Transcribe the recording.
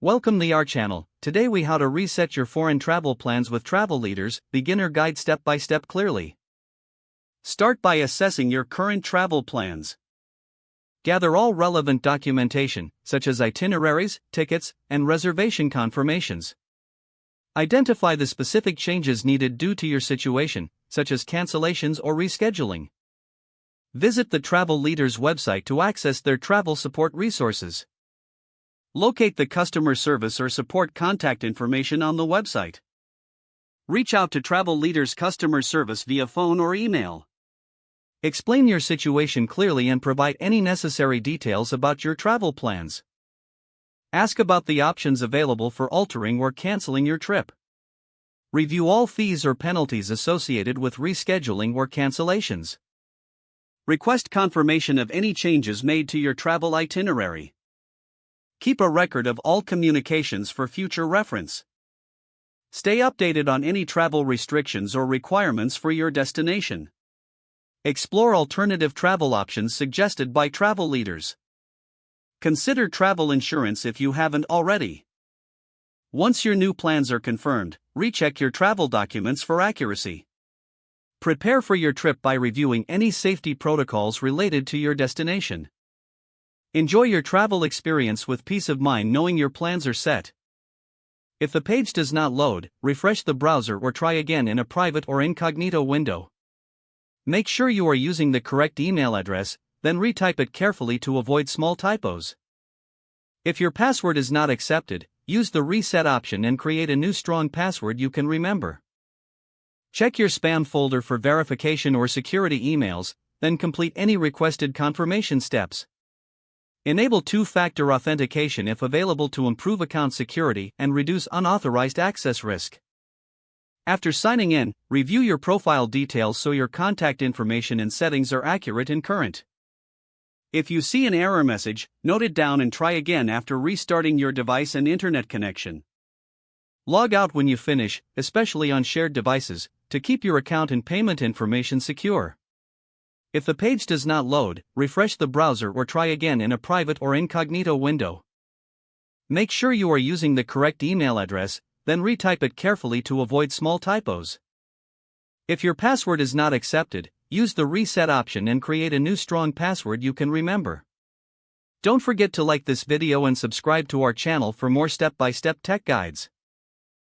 Welcome to our channel. Today we how to reset your foreign travel plans with Travel Leaders beginner guide step by step clearly. Start by assessing your current travel plans. Gather all relevant documentation, such as itineraries, tickets, and reservation confirmations. Identify the specific changes needed due to your situation, such as cancellations or rescheduling. Visit the Travel Leaders website to access their travel support resources. Locate the customer service or support contact information on the website. Reach out to Travel Leaders customer service via phone or email. Explain your situation clearly and provide any necessary details about your travel plans. Ask about the options available for altering or canceling your trip. Review all fees or penalties associated with rescheduling or cancellations. Request confirmation of any changes made to your travel itinerary. Keep a record of all communications for future reference. Stay updated on any travel restrictions or requirements for your destination. Explore alternative travel options suggested by Travel Leaders. Consider travel insurance if you haven't already. Once your new plans are confirmed, recheck your travel documents for accuracy. Prepare for your trip by reviewing any safety protocols related to your destination. Enjoy your travel experience with peace of mind knowing your plans are set. If the page does not load, refresh the browser or try again in a private or incognito window. Make sure you are using the correct email address, then retype it carefully to avoid small typos. If your password is not accepted, use the reset option and create a new strong password you can remember. Check your spam folder for verification or security emails, then complete any requested confirmation steps. Enable two-factor authentication if available to improve account security and reduce unauthorized access risk. After signing in, review your profile details so your contact information and settings are accurate and current. If you see an error message, note it down and try again after restarting your device and internet connection. Log out when you finish, especially on shared devices, to keep your account and payment information secure. If the page does not load, refresh the browser or try again in a private or incognito window. Make sure you are using the correct email address, then retype it carefully to avoid small typos. If your password is not accepted, use the reset option and create a new strong password you can remember. Don't forget to like this video and subscribe to our channel for more step-by-step tech guides.